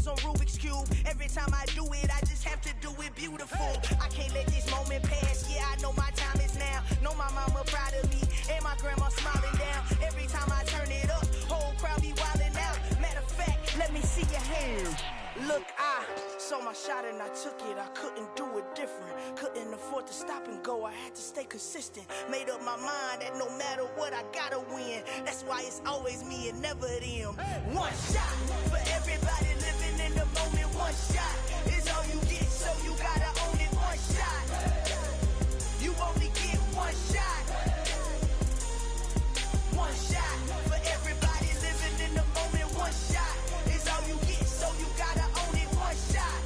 puzzles on Rubik's Cube. Every time I do it, I just have to do it beautiful. I can't let this moment pass. Yeah, I know my time is now. Know my mama proud of me, and my grandma smiling down. Every time I turn it up, whole crowd be wildin' out. Matter of fact, let me see your hands. Look, I saw my shot and I took it. I couldn't do it different. Couldn't afford to stop and go. I had to stay consistent. Made up my mind that no matter what, I gotta win. That's why it's always me and never them. One shot for everybody living in the moment. One shot is all you get, so you gotta own it. One shot. You only get one shot. One shot for everybody living in the moment. One shot is all you get, so you gotta own it. One shot.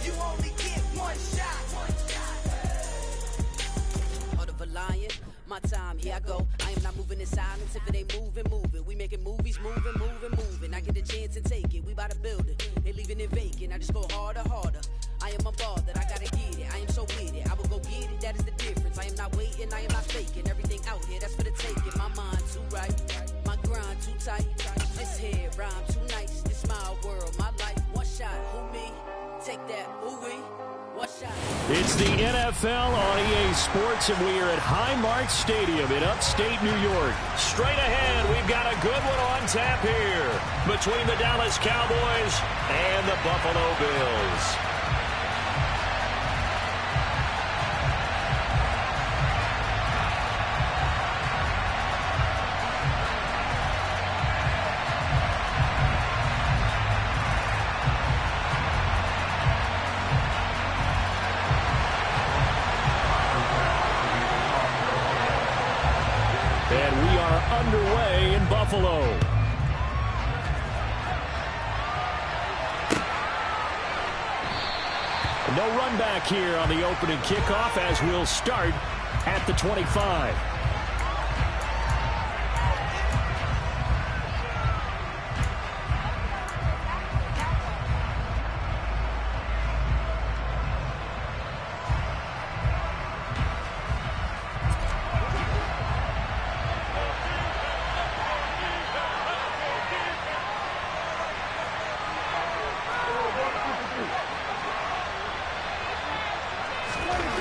You only get one shot. Heart of a lion, my time, here I go. I am not moving in silence. If it ain't moving, moving. We making movies, moving. I get a chance to take it. We bout to build it. They leaving it vacant. I just go harder. I am a ball that I gotta get it. I am so with it. I will go get it. That is the difference. I am not waiting. I am not faking. Everything out here, that's for the taking. My mind too right. My grind too tight. This here rhyme too nice. This my world, my life. One shot. Who me? Take that. Ooh wee. One shot. It's the NFL on EA Sports, and we are at Highmark Stadium in upstate New York. Straight ahead, we've got a good one on tap here between the Dallas Cowboys and the Buffalo Bills. Underway in Buffalo. No run back here on the opening kickoff as we'll start at the 25.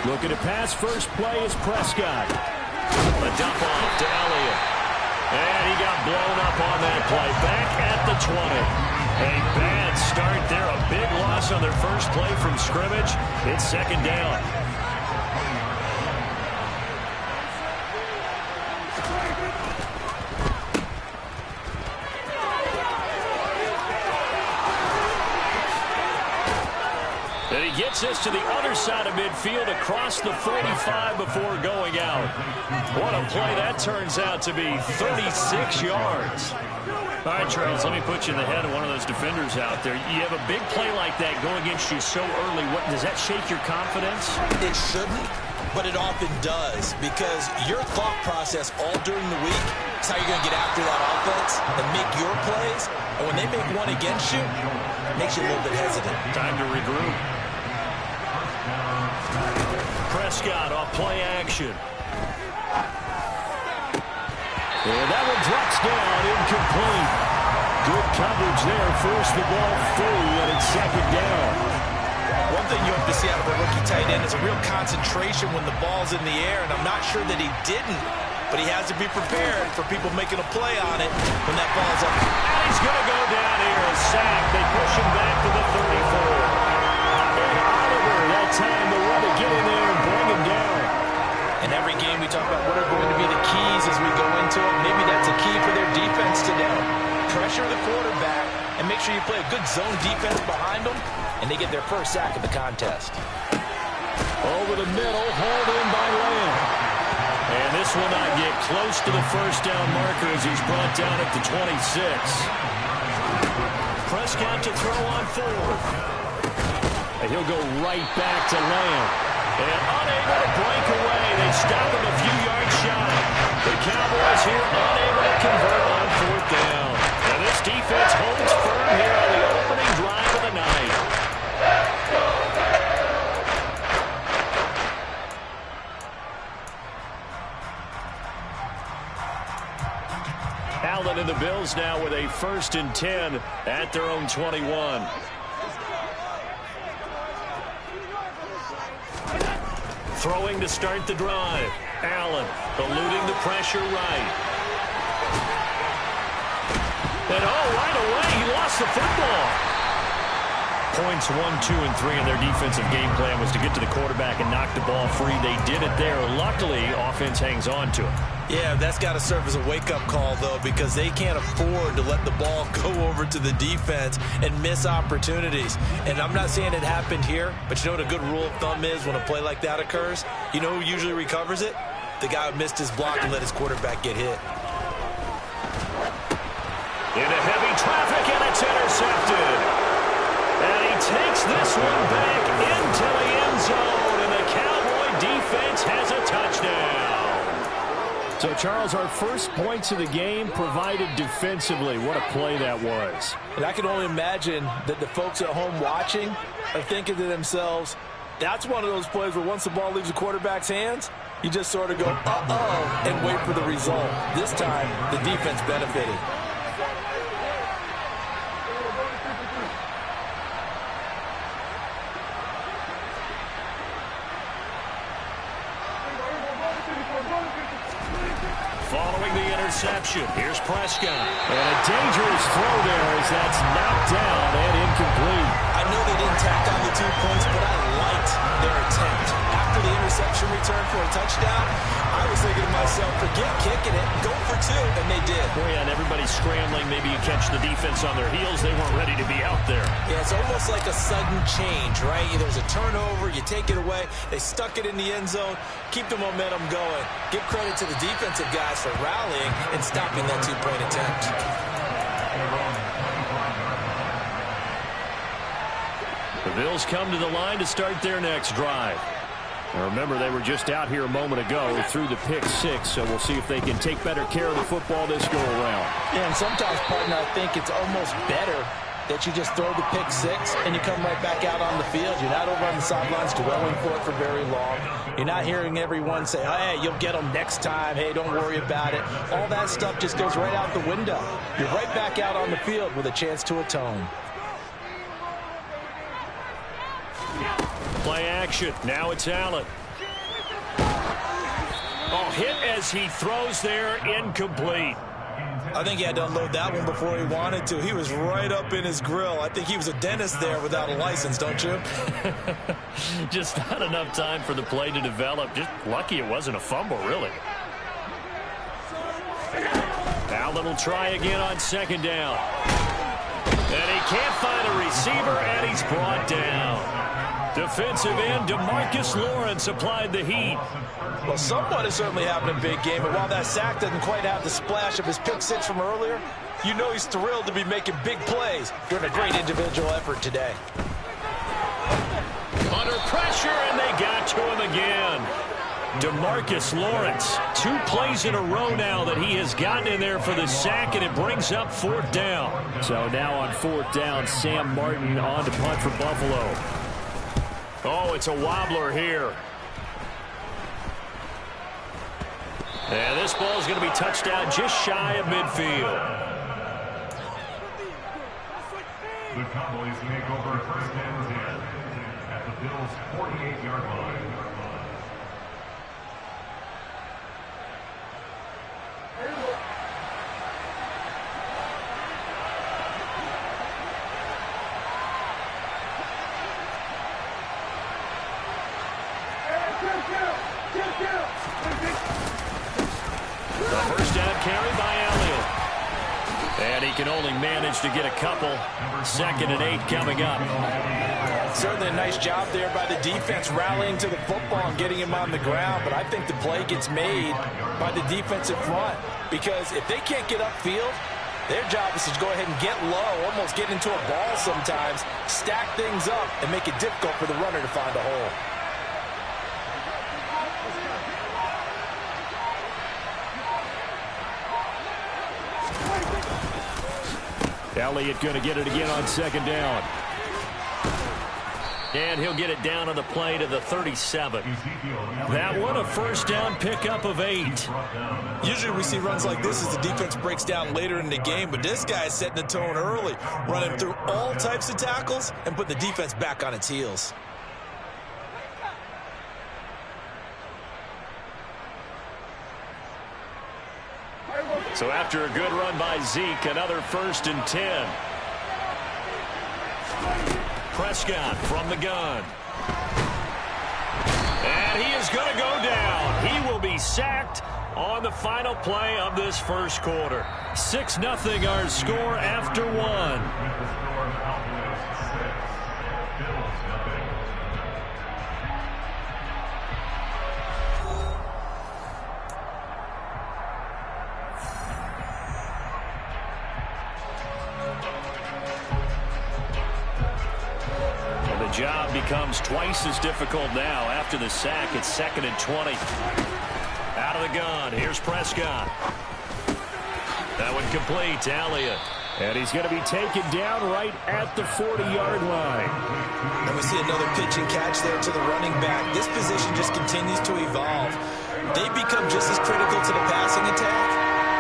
Looking to pass, first play is Prescott. A dump off to Elliott. And he got blown up on that play. Back at the 20. A bad start there. A big loss on their first play from scrimmage. It's second down. And he gets us to the other side of midfield across the 45 before going out. What a play that turns out to be, 36 yards. All right, Charles, let me put you in the head of one of those defenders out there. You have a big play like that go against you so early. Does that shake your confidence? It shouldn't, but it often does, because your thought process all during the week is how you're going to get after that offense and make your plays. And when they make one against you, it makes you a little bit hesitant. Time to regroup. Prescott off play action. And that one drops down, incomplete. Good coverage there, forced the ball free, and it's second down. One thing you have to see out of a rookie tight end is a real concentration when the ball's in the air, and I'm not sure that he didn't, but he has to be prepared for people making a play on it when that ball's up. And he's going to go down here, a sack. They push him back to the 34. And Oliver, that time to run to get in there and bring him down. In every game, we talk about what are going to be the keys as we go into it. Maybe that's a key for their defense today. Pressure the quarterback and make sure you play a good zone defense behind them, and they get their first sack of the contest. Over the middle, hauled in by Lamb. And this will not get close to the first down marker as he's brought down at the 26. Prescott to throw on fourth. And he'll go right back to Lamb. And unable to break away. They stop him a few yards shy. The Cowboys here unable to convert on fourth down. And this defense holds firm here on the opening drive of the night. Allen and the Bills now with a 1st and 10 at their own 21. Throwing to start the drive. Allen eluding the pressure right. And right away he lost the football. Points 1, 2, and 3 in their defensive game plan was to get to the quarterback and knock the ball free. They did it there. Luckily, offense hangs on to it. Yeah, that's got to serve as a wake-up call, though, because they can't afford to let the ball go over to the defense and miss opportunities. And I'm not saying it happened here, but you know what a good rule of thumb is when a play like that occurs? You know who usually recovers it? The guy who missed his block and let his quarterback get hit. Into heavy traffic, and it's intercepted. And he takes this one back into the end zone, and the Cowboy defense has a touchdown. So, Charles, our first points of the game provided defensively. What a play that was. And I can only imagine that the folks at home watching are thinking to themselves, that's one of those plays where once the ball leaves the quarterback's hands, you just sort of go, uh-oh, and wait for the result. This time, the defense benefited. Following the interception, here's Prescott. And a dangerous throw there as that's knocked down and incomplete. I know they didn't tack on the 2 points, but I liked their attempt. After the interception return for a touchdown, I was thinking to myself, forget kicking it, go for 2, and they did. Well, yeah, and everybody's scrambling. Maybe you catch the defense on their heels. They weren't ready to be out there. Yeah, it's almost like a sudden change, right? There's a turnover, you take it away. They stuck it in the end zone. Keep the momentum going. Give credit to the defensive guys for rallying and stopping that 2-point attempt. The Bills come to the line to start their next drive. Now remember, they were just out here a moment ago through the pick 6, so we'll see if they can take better care of the football this go-around. Yeah, and sometimes, partner, I think it's almost better that you just throw the pick 6 and you come right back out on the field. You're not over on the sidelines dwelling for it for very long. You're not hearing everyone say, hey, you'll get them next time. Hey, don't worry about it. All that stuff just goes right out the window. You're right back out on the field with a chance to atone. Play action. Now it's Allen. Oh, hit as he throws there, incomplete. I think he had to unload that one before he wanted to. He was right up in his grill. I think he was a dentist there without a license, don't you? Just not enough time for the play to develop. Just lucky it wasn't a fumble, really. Allen will try again on 2nd down. And he can't find a receiver, and he's brought down. Defensive end DeMarcus Lawrence applied the heat. Well, someone is certainly having a big game, and while that sack doesn't quite have the splash of his pick 6 from earlier, you know he's thrilled to be making big plays during a great individual effort today. Under pressure, and they got to him again. DeMarcus Lawrence, 2 plays in a row now that he has gotten in there for the sack, and it brings up 4th down. So now on 4th down, Sam Martin on to punt for Buffalo. Oh, it's a wobbler here. And this ball is going to be touched out just shy of midfield. The Cowboys make over 1st and 10 at the Bills' 48-yard line. First down carry by Elliott. And he can only manage to get a couple. 2nd and 8 coming up. Certainly a nice job there by the defense rallying to the football and getting him on the ground. But I think the play gets made by the defensive front. Because if they can't get upfield, their job is to go ahead and get low, almost get into a ball sometimes, stack things up, and make it difficult for the runner to find a hole. Elliott going to get it again on 2nd down. And he'll get it down on the play to the 37. That one, a first down pickup of 8. Usually we see runs like this as the defense breaks down later in the game, but this guy is setting the tone early, running through all types of tackles and putting the defense back on its heels. So after a good run by Zeke, another 1st and 10. Prescott from the gun. And he is going to go down. He will be sacked on the final play of this first quarter. 6-0 our score after 1. The job becomes twice as difficult now after the sack. It's 2nd and 20. Out of the gun. Here's Prescott. That one complete to Elliott. And he's going to be taken down right at the 40-yard line. And we see another pitch and catch there to the running back. This position just continues to evolve. They become just as critical to the passing attack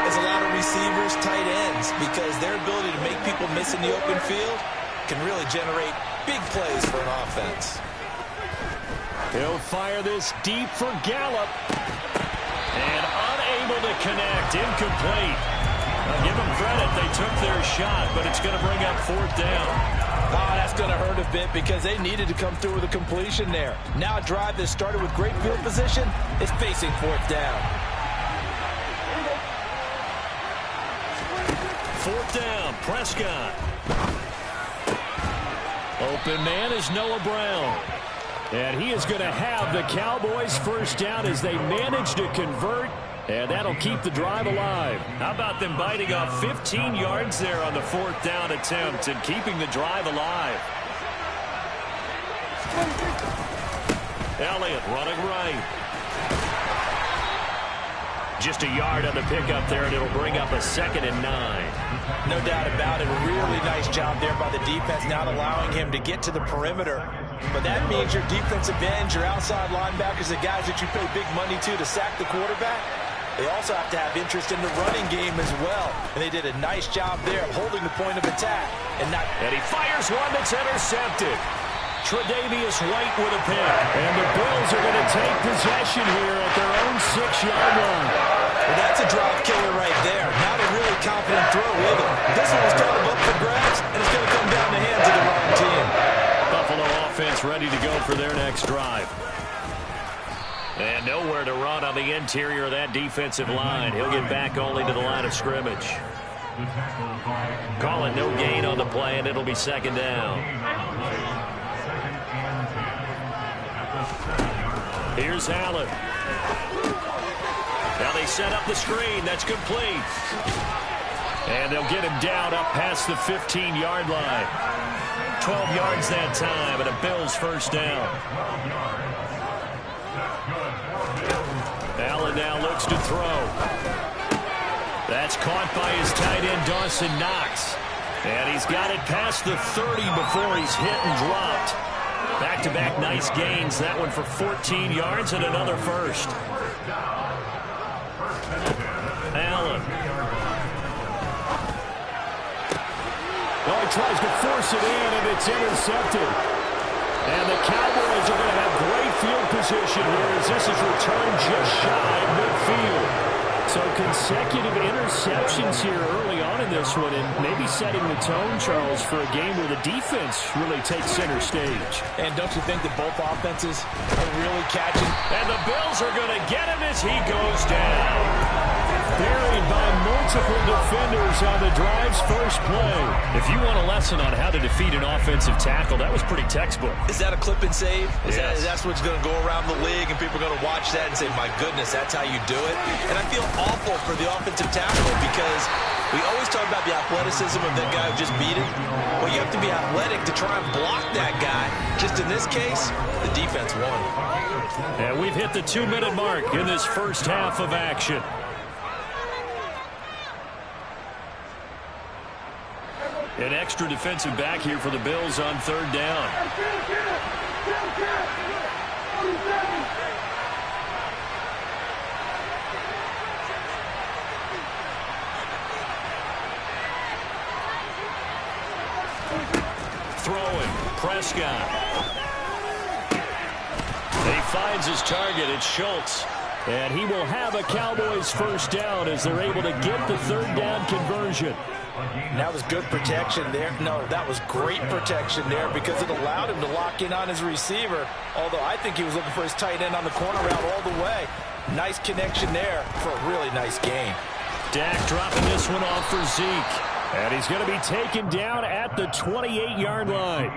as a lot of receivers, tight ends, because their ability to make people miss in the open field can really generate big plays for an offense. He'll fire this deep for Gallup. And unable to connect. Incomplete. I'll give them credit. They took their shot, but it's going to bring up 4th down. Oh, that's going to hurt a bit because they needed to come through with a completion there. Now a drive that started with great field position is facing 4th down. 4th down, Prescott. Open man is Noah Brown. And he is going to have the Cowboys' first down as they manage to convert. And that'll keep the drive alive. How about them biting off 15 yards there on the 4th down attempt and keeping the drive alive? Elliott running right. Just a yard on the pickup there, and it'll bring up a 2nd and 9. No doubt about it. Really nice job there by the defense, not allowing him to get to the perimeter. But that means your defensive ends, your outside linebackers, the guys that you pay big money to sack the quarterback, they also have to have interest in the running game as well. And they did a nice job there of holding the point of attack. And he fires one that's intercepted. Tre'Davious White with a pick. And the Bills are going to take possession here at their own 6-yard line. Well, that's a drive killer right there. Not a really confident throw either. This one was kind of up for grabs, and it's going to come down the hands of the wrong team. Buffalo offense ready to go for their next drive. And nowhere to run on the interior of that defensive line. He'll get back only to the line of scrimmage. Call it no gain on the play, and it'll be 2nd down. Here's Allen. Now they set up the screen. That's complete. And they'll get him down up past the 15-yard line. 12 yards that time, and a Bills first down. Allen now looks to throw. That's caught by his tight end, Dawson Knox. And he's got it past the 30 before he's hit and dropped. Back-to-back nice gains. That one for 14 yards and another first. Allen. Well, he tries to force it in, and it's intercepted. And the Cowboys are going to have great field position here as this is returned just shy of midfield. So consecutive interceptions here early on in this one, and maybe setting the tone, Charles, for a game where the defense really takes center stage. And don't you think that both offenses are really catching? And the Bills are going to get him as he goes down. Buried by multiple defenders on the drive's first play. If you want a lesson on how to defeat an offensive tackle, that was pretty textbook. Is that a clip and save? Yes. That's what's going to go around the league, and people are going to watch that and say, my goodness, that's how you do it? And I feel awful for the offensive tackle because we always talk about the athleticism of that guy who just beat him. Well, you have to be athletic to try and block that guy. Just in this case, the defense won. And we've hit the 2-minute mark in this first half of action. An extra defensive back here for the Bills on 3rd down. Throwing, Prescott. He finds his target. It's Schultz. And he will have a Cowboys first down as they're able to get the third down conversion. That was good protection there. No, that was great protection there because it allowed him to lock in on his receiver. Although I think he was looking for his tight end on the corner route all the way. Nice connection there for a really nice gain. Dak dropping this one off for Zeke. And he's going to be taken down at the 28-yard line.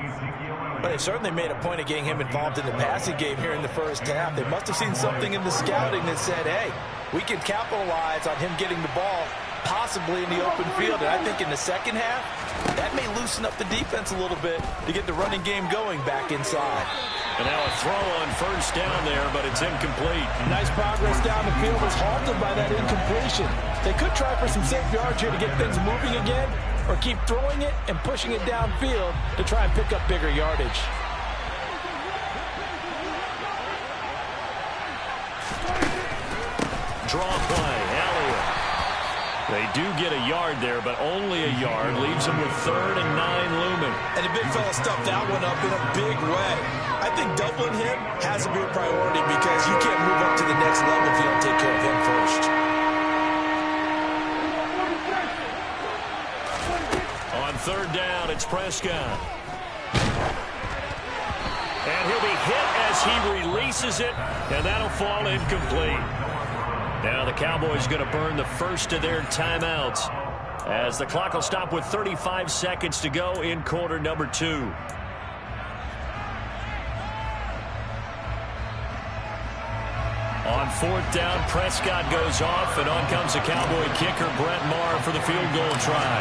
But they've certainly made a point of getting him involved in the passing game here in the first half. They must have seen something in the scouting that said, hey, we can capitalize on him getting the ball possibly in the open field. And I think in the second half, that may loosen up the defense a little bit to get the running game going back inside. And now a throw on first down there, but it's incomplete. Nice progress down the field was halted by that incompletion. They could try for some safe yards here to get things moving again, or keep throwing it and pushing it downfield to try and pick up bigger yardage. Draw play, Elliott. They do get a yard there, but only a yard. Leaves them with 3rd and 9 looming. And the big fella stuffed that one up in a big way. I think doubling him has to be a priority because you can't move up to the next level if you don't take care of him first. On 3rd down, it's Prescott. And he'll be hit as he releases it, and that'll fall incomplete. Now the Cowboys going to burn the first of their timeouts as the clock will stop with 35 seconds to go in quarter number 2. On 4th down, Prescott goes off, and on comes the Cowboy kicker, Brett Maher, for the field goal try.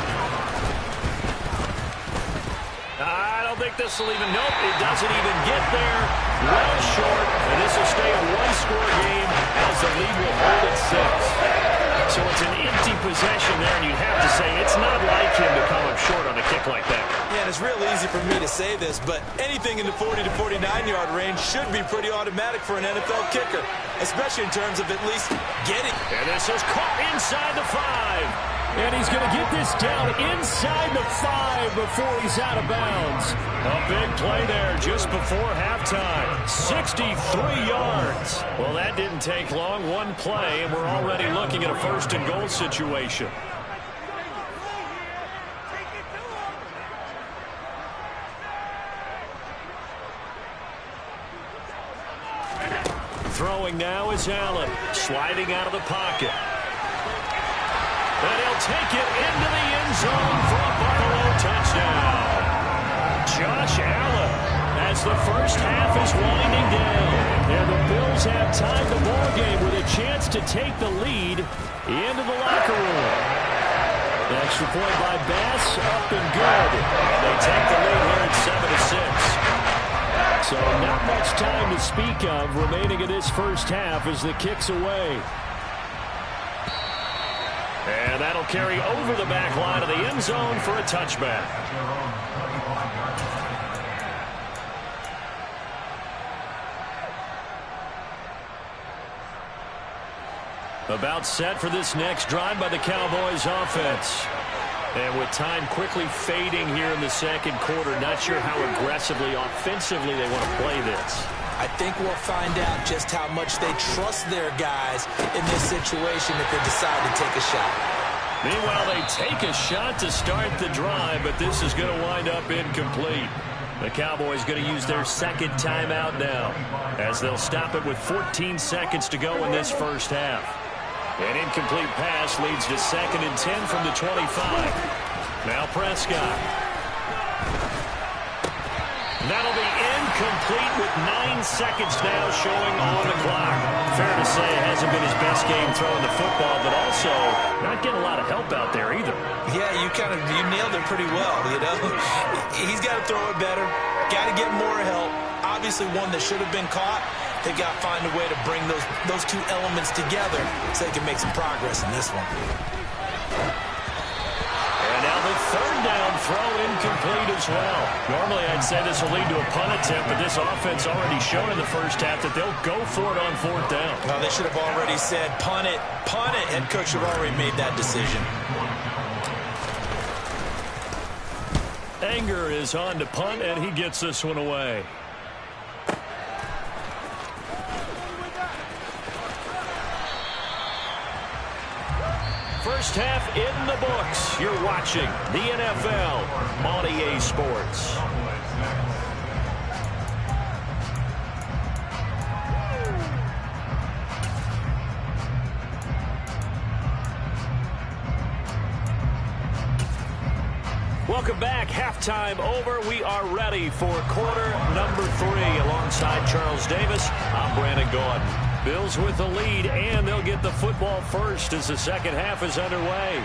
I don't think this will even, nope, it doesn't even get there. Well short, and this will stay a one-score game as the lead will hold at 6. So it's an empty possession there, and you'd have to say it's not like him to come up short on a kick like that. Yeah, and it's real easy for me to say this, but anything in the 40 to 49-yard range should be pretty automatic for an NFL kicker, especially in terms of at least getting. And this is caught inside the 5. And he's going to get this down inside the 5 before he's out of bounds. A big play there just before halftime. 63 yards. Well, that didn't take long. One play, and we're already looking at a 1st and goal situation. Throwing now is Allen. Sliding out of the pocket. And he'll take it into the end zone for a Buffalo touchdown. Josh Allen, as the first half is winding down. And the Bills have tied the ball game with a chance to take the lead into the locker room. Extra point by Bass, up and good. And they take the lead here at 7-6. So not much time to speak of remaining in this first half as the kick's away. And that'll carry over the back line of the end zone for a touchback. About set for this next drive by the Cowboys offense. And with time quickly fading here in the second quarter, not sure how aggressively, offensively they want to play this. I think we'll find out just how much they trust their guys in this situation if they decide to take a shot. Meanwhile, they take a shot to start the drive, but this is going to wind up incomplete. The Cowboys going to use their 2nd timeout now as they'll stop it with 14 seconds to go in this first half. An incomplete pass leads to 2nd and 10 from the 25. Now Prescott. That'll be incomplete with 9 seconds now showing on the clock. Fair to say it hasn't been his best game throwing the football, but also not getting a lot of help out there either. Yeah, you nailed it pretty well, you know. He's got to throw it better, got to get more help. Obviously one that should have been caught. They've got to find a way to bring those two elements together so they can make some progress in this one. And now the 3rd down throw incomplete as well. Normally, I'd say this will lead to a punt attempt, but this offense already showed in the first half that they'll go for it on 4th down. Well, they should have already said, punt it, punt it. Head coach should have already made that decision. Anger is on to punt, and he gets this one away. First half in the books. You're watching the NFL on EA Sports. Welcome back. Halftime over. We are ready for quarter number 3. Alongside Charles Davis, I'm Brandon Gordon. Bills with the lead, and they'll get the football first as the second half is underway.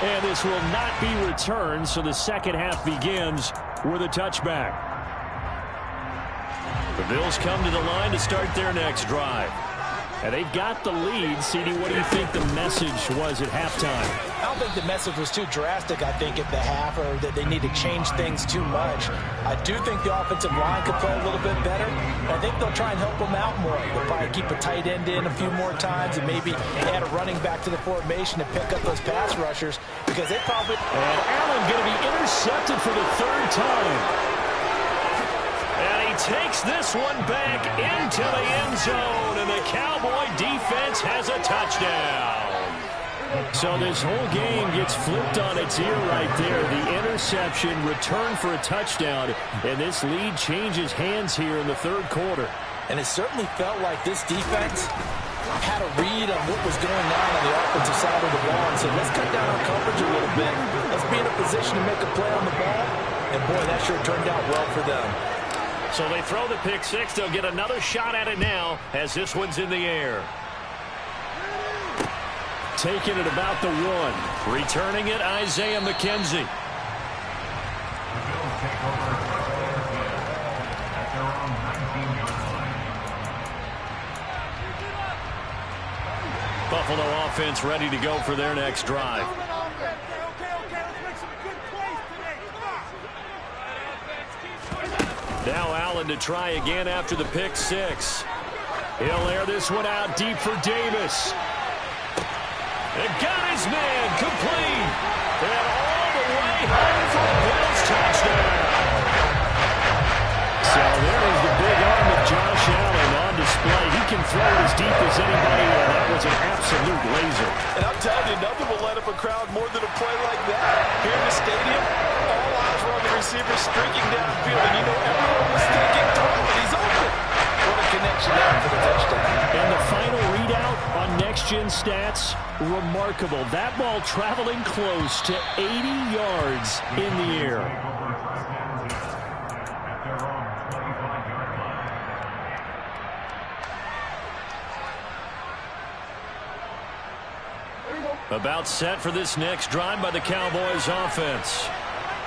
And this will not be returned, so the second half begins with a touchback. The Bills come to the line to start their next drive. And they've got the lead. CD, what do you think the message was at halftime? I don't think the message was too drastic, I think, at the half, or that they need to change things too much. I do think the offensive line could play a little bit better. I think they'll try and help them out more. They'll probably keep a tight end in a few more times and maybe add a running back to the formation to pick up those pass rushers, because they probably... And Allen going to be intercepted for the 3rd time. And he takes this one back into the end zone, and the Cowboy defense has a touchdown. So this whole game gets flipped on its ear right there. The interception, return for a touchdown, and this lead changes hands here in the 3rd quarter. And it certainly felt like this defense had a read on what was going on the offensive side of the ball and said, let's cut down on coverage a little bit. Let's be in a position to make a play on the ball. And, boy, that sure turned out well for them. So they throw the pick 6. They'll get another shot at it now as this one's in the air. Taking it about the 1. Returning it, Isaiah McKenzie. The Bills take over at their own 19-yard line. Buffalo offense ready to go for their next drive. Now Allen to try again after the pick 6. He'll air this one out deep for Davis. And got his man complete. And all the way home for the Bills touchdown. So there is the big arm of Josh Allen on display. He can throw it as deep as anybody, and that was an absolute laser. And I'm telling you, nothing will light up a crowd more than a play like that. Here in the stadium, all eyes were on the receiver streaking downfield, and you know everyone was thinking, throw it, he's open. What a connection there for the touchdown. And the final readout on next-gen stats, remarkable. That ball traveling close to 80 yards in the air. About set for this next drive by the Cowboys offense.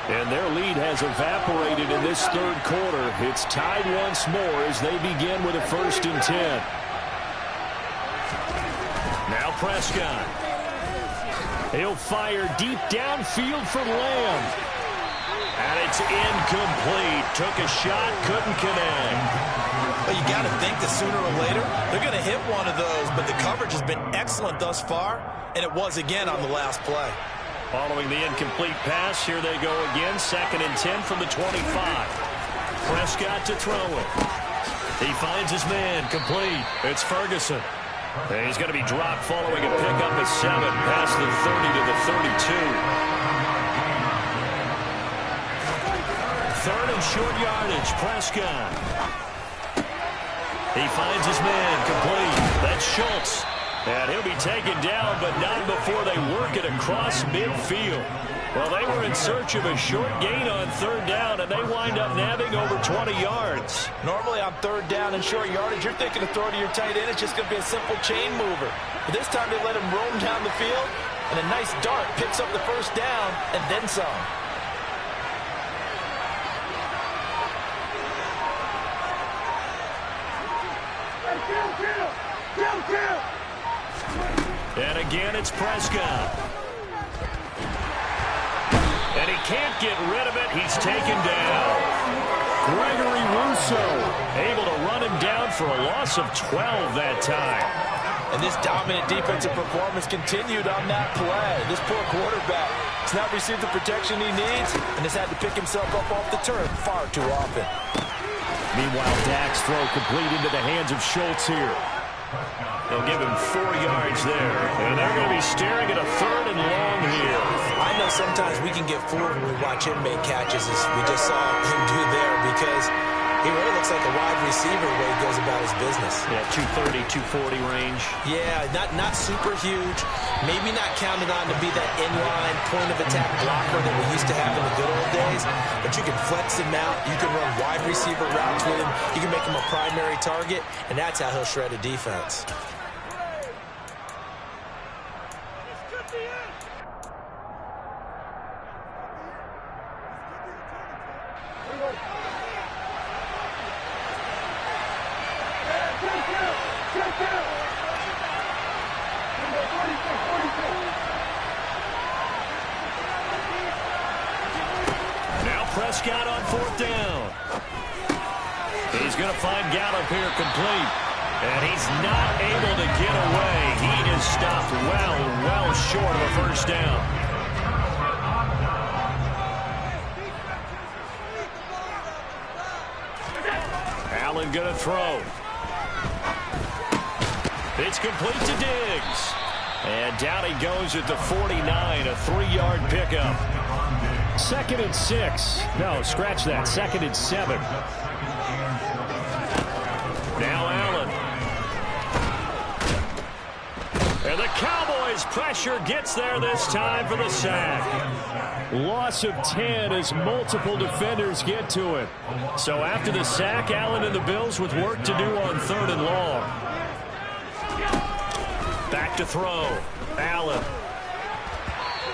And their lead has evaporated in this 3rd quarter. It's tied once more as they begin with a 1st and 10. Now Prescott. He'll fire deep downfield for Lamb. And it's incomplete. Took a shot, couldn't connect. Well, you got to think that sooner or later they're going to hit one of those, but the coverage has been excellent thus far, and it was again on the last play. Following the incomplete pass, here they go again. 2nd and 10 from the 25. Prescott to throw it. He finds his man, complete. It's Ferguson. And he's going to be dropped following a pickup of 7 past the 30 to the 32. 3rd and short yardage, Prescott. He finds his man, complete. That's Schultz. And he'll be taken down, but not before they work it across midfield. Well, they were in search of a short gain on 3rd down, and they wind up nabbing over 20 yards. Normally on 3rd down and short yardage, you're thinking to throw to your tight end. It's just going to be a simple chain mover. But this time they let him roam down the field, and a nice dart picks up the 1st down and then some. And again, it's Prescott. can't get rid of it. He's taken down. Gregory Rousseau able to run him down for a loss of 12 that time. And this dominant defensive performance continued on that play. This poor quarterback has not received the protection he needs and has had to pick himself up off the turf far too often. Meanwhile, Dak's throw complete into the hands of Schultz here. They'll give him 4 yards there. And they're going to be staring at a 3rd and long here. I know sometimes we can get fooled when we watch him make catches, as we just saw him do there, because he really looks like a wide receiver the way he goes about his business. Yeah, 230, 240 range. Yeah, not super huge. Maybe not counted on to be that inline point-of-attack blocker that we used to have in the good old days. But you can flex him out. You can run wide receiver routes with him. You can make him a primary target, and that's how he'll shred a defense. Prescott on 4th down. He's going to find Gallup here complete. And he's not able to get away. He is stopped well short of a 1st down. Allen going to throw. It's complete to Diggs. And down he goes at the 49, a 3-yard pickup. 2nd and 6. No, scratch that. 2nd and 7. Now Allen. And the Cowboys pressure gets there this time for the sack. Loss of 10 as multiple defenders get to it. So after the sack, Allen and the Bills with work to do on 3rd and long. Back to throw. Allen.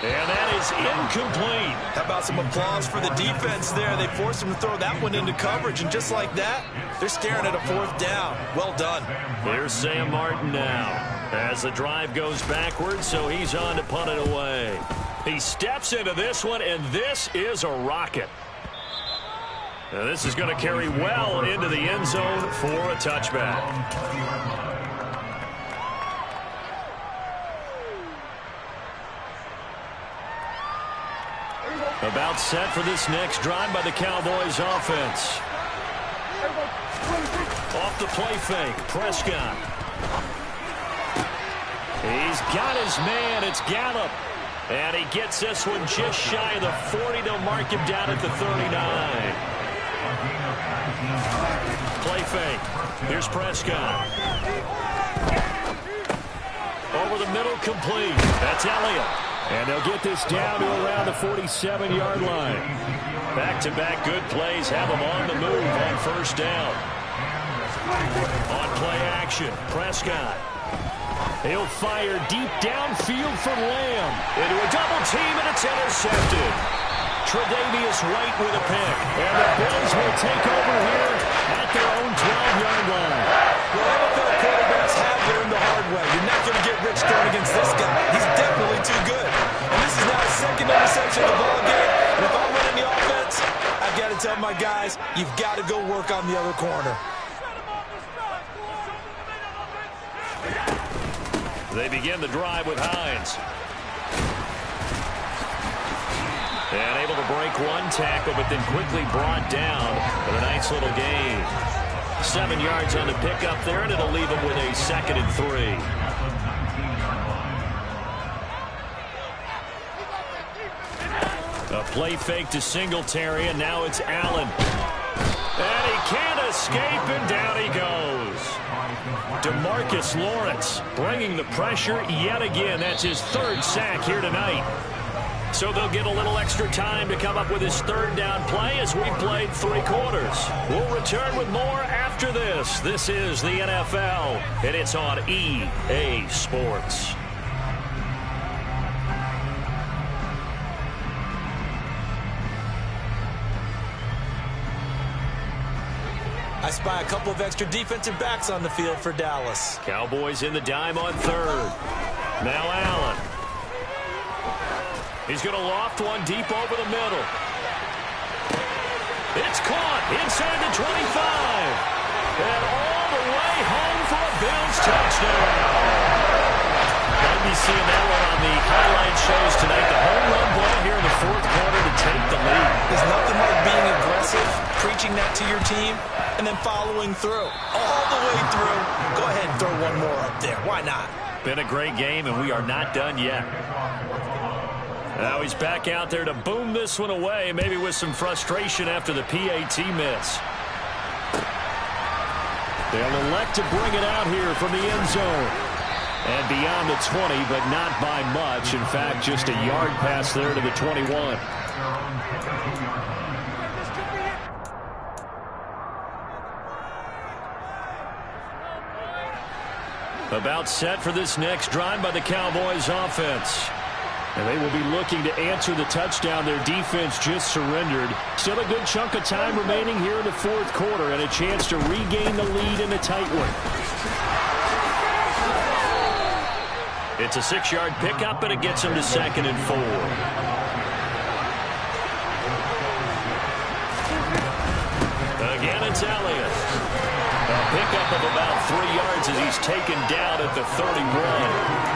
And that is incomplete. How about some applause for the defense there? They forced him to throw that one into coverage, and just like that, they're staring at a 4th down. Well done. Here's Sam Martin now as the drive goes backwards, so he's on to punt it away. He steps into this one, and this is a rocket. Now this is going to carry well into the end zone for a touchback. About set for this next drive by the Cowboys offense. Off the play fake, Prescott. He's got his man, it's Gallup. And he gets this one just shy of the 40 to mark him down at the 39. Play fake, here's Prescott. Over the middle, complete. That's Elliott. And they'll get this down to around the 47-yard line. Back-to-back good plays have them on the move on 1st down. On play action, Prescott. He'll fire deep downfield for Lamb. Into a double team, and it's intercepted. Tre'Davious White with a pick. And the Bills will take over here at their own 12-yard line. Well, NFL quarterbacks have learned the hard way. You're not going to get rich throwing against this guy. He's definitely too good. And this is now his 2nd interception of the ball game. And if I'm running the offense, I've got to tell my guys, you've got to go work on the other corner. They begin the drive with Hines. And able to break one tackle, but then quickly brought down with a nice little gain. 7 yards on the pickup there, and it'll leave him with a 2nd and 3. A play fake to Singletary, and now it's Allen. And he can't escape, and down he goes. DeMarcus Lawrence bringing the pressure yet again. That's his 3rd sack here tonight. So they'll get a little extra time to come up with his 3rd down play as we played 3 quarters. We'll return with more after this. This is the NFL, and it's on EA Sports. I spy a couple of extra defensive backs on the field for Dallas. Cowboys in the dime on 3rd. Now Allen. He's going to loft one deep over the middle. It's caught inside the 25. And all the way home for a Bills touchdown. Might be seeing that one on the highlight shows tonight. The home run ball here in the fourth quarter to take the lead. There's nothing like being aggressive, preaching that to your team, and then following through. All the way through. Go ahead and throw one more up there. Why not? Been a great game, and we are not done yet. Now he's back out there to boom this one away, maybe with some frustration after the PAT miss. They'll elect to bring it out here from the end zone. And beyond the 20, but not by much. In fact, just a yard pass there to the 21. About set for this next drive by the Cowboys offense. And they will be looking to answer the touchdown their defense just surrendered. Still a good chunk of time remaining here in the fourth quarter and a chance to regain the lead in a tight one. It's a 6-yard pickup, and it gets him to 2nd and 4. Again, it's Elliott. A pickup of about 3 yards as he's taken down at the 31.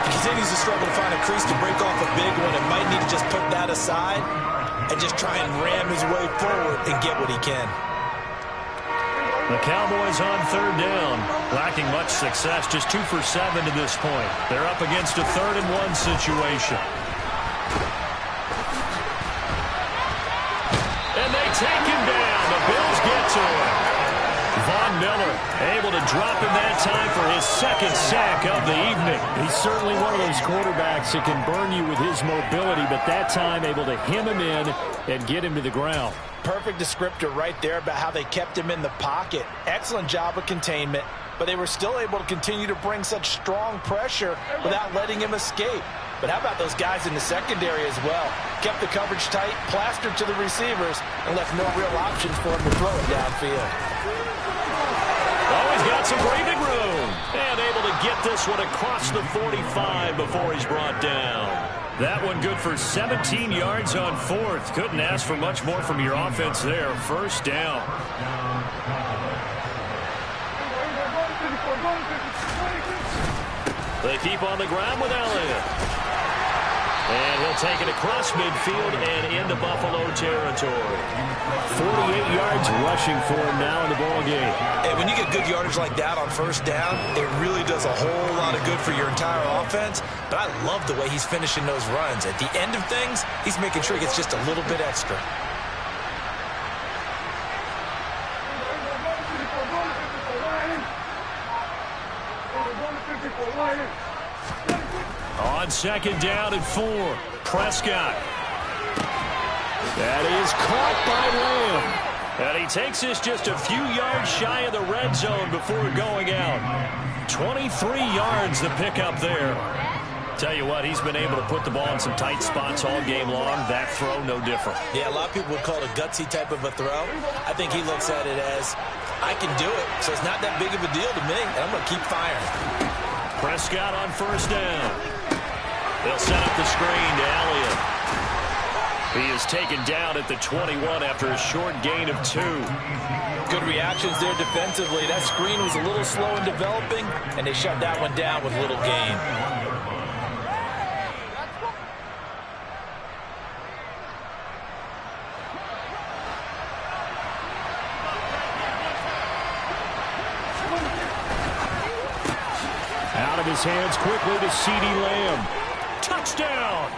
He continues to struggle to find a crease to break off a big one. It might need to just put that aside and just try and ram his way forward and get what he can. The Cowboys on 3rd down, lacking much success, just 2 for 7 to this point. They're up against a 3rd and 1 situation. And they take him down. The Bills get to him. Von Miller able to drop him that time for his 2nd sack of the evening. He's certainly one of those quarterbacks that can burn you with his mobility, but that time able to hem him in and get him to the ground. Perfect descriptor right there about how they kept him in the pocket. Excellent job of containment, but they were still able to continue to bring such strong pressure without letting him escape. But how about those guys in the secondary as well? Kept the coverage tight, plastered to the receivers, and left no real options for him to throw it downfield. Oh, he's got some breathing room. And able to get this one across the 45 before he's brought down. That one good for 17 yards on 4th. Couldn't ask for much more from your offense there. 1st down. They keep on the ground with Elliott. And he'll take it across midfield and into Buffalo territory. 48 yards rushing for him now in the ballgame. And when you get good yardage like that on 1st down, it really does a whole lot of good for your entire offense. But I love the way he's finishing those runs. At the end of things, he's making sure he gets just a little bit extra. On 2nd down and 4, Prescott. That is caught by Lamb. And he takes this just a few yards shy of the red zone before going out. 23 yards the pickup there. Tell you what, he's been able to put the ball in some tight spots all game long. That throw, no different. Yeah, a lot of people would call it a gutsy type of a throw. I think he looks at it as, I can do it, so it's not that big of a deal to me, and I'm going to keep firing. Prescott on 1st down. They'll set up the screen to Elliott. He is taken down at the 21 after a short gain of 2. Good reactions there defensively. That screen was a little slow in developing, and they shut that one down with little gain. Out of his hands quickly to CeeDee Lamb. Touchdown!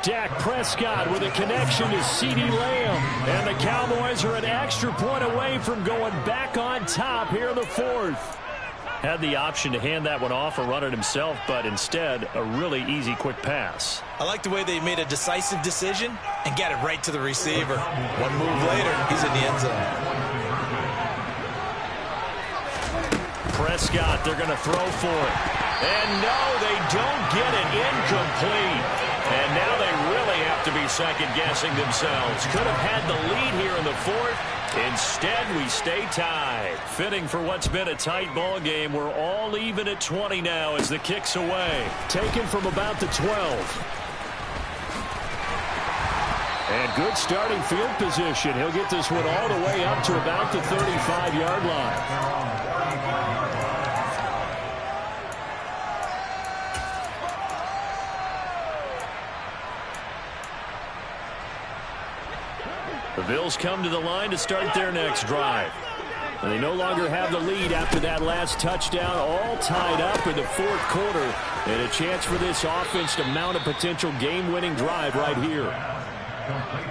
Dak Prescott with a connection to CeeDee Lamb. And the Cowboys are an extra point away from going back on top here in the 4th. Had the option to hand that one off or run it himself, but instead, a really easy, quick pass. I like the way they made a decisive decision and got it right to the receiver. One move later, he's in the end zone. Prescott, they're going to throw for it. And no, they don't get it. Incomplete. And now they really have to be second-guessing themselves. Could have had the lead here in the 4th. Instead, we stay tied. Fitting for what's been a tight ball game. We're all even at 20 now as the kick's away. Taken from about the 12. And good starting field position. He'll get this one all the way up to about the 35-yard line. The Bills come to the line to start their next drive. And they no longer have the lead after that last touchdown, all tied up in the fourth quarter. And a chance for this offense to mount a potential game-winning drive right here.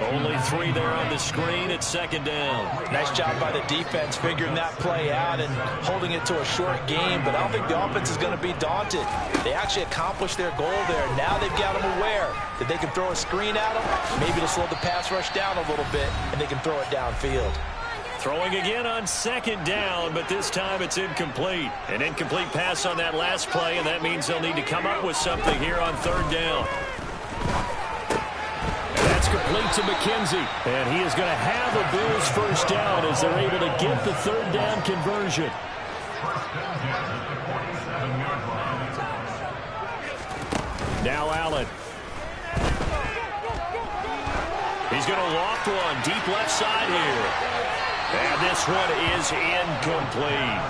Only 3 there on the screen at second down. Nice job by the defense figuring that play out and holding it to a short game, but I don't think the offense is going to be daunted. They actually accomplished their goal there. Now they've got them aware that they can throw a screen at them, maybe to slow the pass rush down a little bit, and they can throw it downfield. Throwing again on second down, but this time it's incomplete. An incomplete pass on that last play, and that means they'll need to come up with something here on third down. That's complete to McKenzie, and he is going to have a Bills first down as they're able to get the third down conversion. Now Allen. He's going to loft one deep left side here. And this one is incomplete.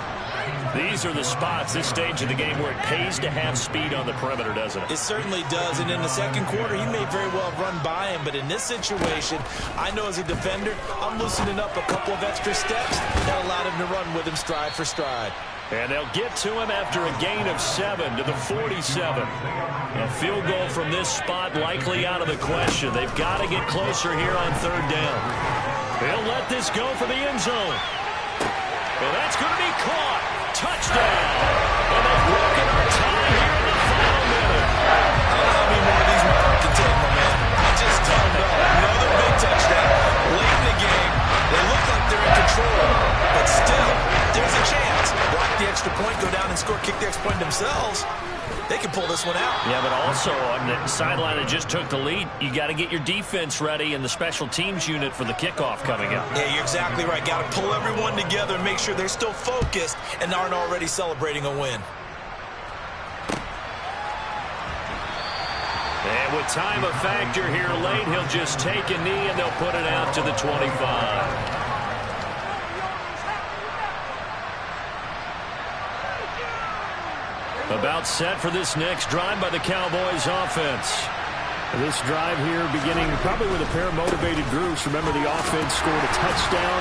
These are the spots, this stage of the game, where it pays to have speed on the perimeter, doesn't it? It certainly does, and in the second quarter, he may very well run by him, but in this situation, I know as a defender, I'm loosening up a couple of extra steps that allowed him to run with him stride for stride. And they'll get to him after a gain of 7 to the 47. A field goal from this spot likely out of the question. They've got to get closer here on third down. They'll let this go for the end zone. And that's going to be caught. Touchdown. And they've broken our tie here in the final minute. I don't know how many more of these Marlins can take, my man. I just don't know. Another big touchdown. Late in the game, they look like they're in control, but still, there's a chance. Block the extra point, go down and score, kick the extra point themselves. They can pull this one out. Yeah, but also on the sideline that just took the lead, you got to get your defense ready and the special teams unit for the kickoff coming up. Yeah, you're exactly right. Got to pull everyone together and make sure they're still focused and aren't already celebrating a win. And with time a factor here late, he'll just take a knee and they'll put it out to the 25. About set for this next drive by the Cowboys offense. This drive here beginning probably with a pair of motivated groups. Remember, the offense scored a touchdown.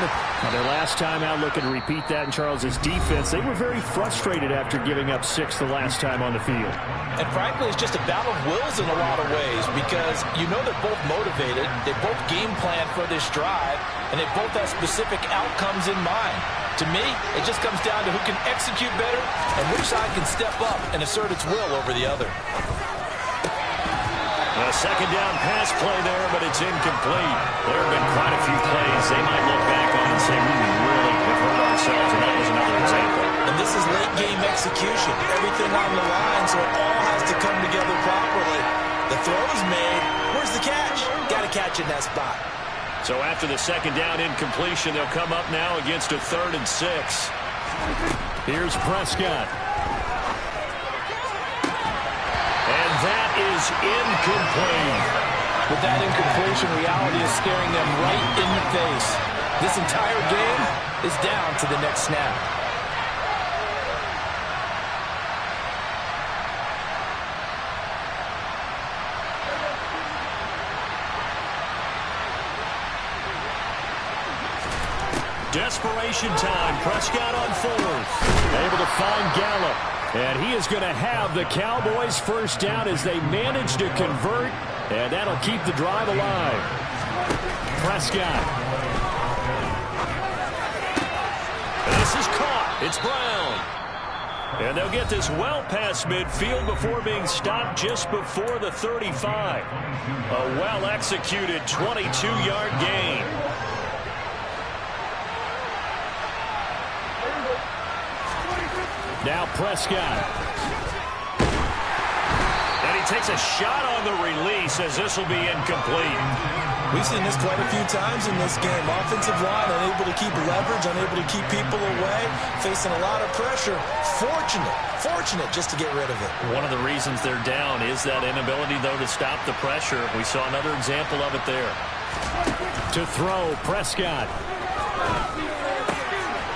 Their last time out, looking to repeat that in Charles's defense. They were very frustrated after giving up 6 the last time on the field. And frankly, it's just a battle of wills in a lot of ways because you know they're both motivated. They both game plan for this drive, and they both have specific outcomes in mind. To me, it just comes down to who can execute better and which side can step up and assert its will over the other. A second down pass play there, but it's incomplete. There have been quite a few plays they might look back on and say, we really have hurt ourselves, and that was another example. And this is late game execution. Everything on the line, so it all has to come together properly. The throw is made. Where's the catch? Got to catch in that spot. So after the second down incompletion, they'll come up now against a 3rd and 6. Here's Prescott. And that is incomplete. With that incompletion, reality is staring them right in the face. This entire game is down to the next snap. Desperation time. Prescott on 4th. Able to find Gallup. And he is going to have the Cowboys first down as they manage to convert. And that'll keep the drive alive. Prescott. This is caught. It's Brown. And they'll get this well past midfield before being stopped just before the 35. A well-executed 22-yard gain. Now Prescott. And he takes a shot on the release as this will be incomplete. We've seen this quite a few times in this game. Offensive line unable to keep leverage, unable to keep people away, facing a lot of pressure. Fortunate just to get rid of it. One of the reasons they're down is that inability, though, to stop the pressure. We saw another example of it there. To throw, Prescott.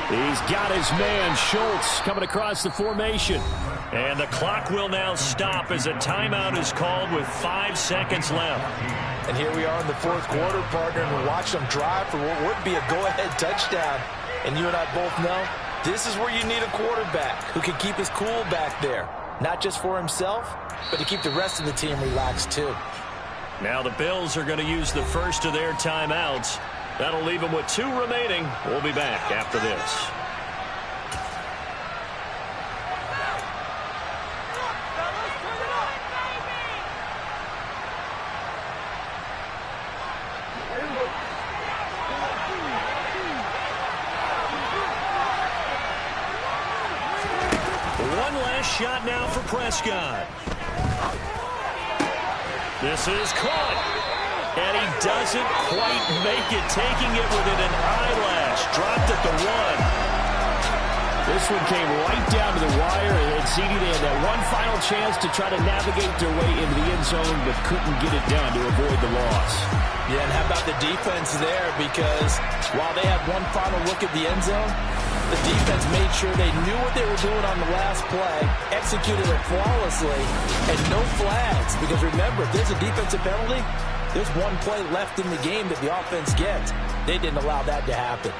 He's got his man, Schultz, coming across the formation. And the clock will now stop as a timeout is called with 5 seconds left. And here we are in the fourth quarter, partner, and watch them drive for what would be a go-ahead touchdown. And you and I both know this is where you need a quarterback who can keep his cool back there. Not just for himself, but to keep the rest of the team relaxed too. Now the Bills are going to use the first of their timeouts. That'll leave them with 2 remaining. We'll be back after this. One last shot now for Prescott. This is caught. And he doesn't quite make it, taking it within an eyelash. Dropped at the 1. This one came right down to the wire, and CD, they had that one final chance to try to navigate their way into the end zone, but couldn't get it done to avoid the loss. Yeah, and how about the defense there? Because while they had one final look at the end zone, the defense made sure they knew what they were doing on the last play, executed it flawlessly, and no flags. Because remember, if there's a defensive penalty, there's one play left in the game that the offense gets. They didn't allow that to happen.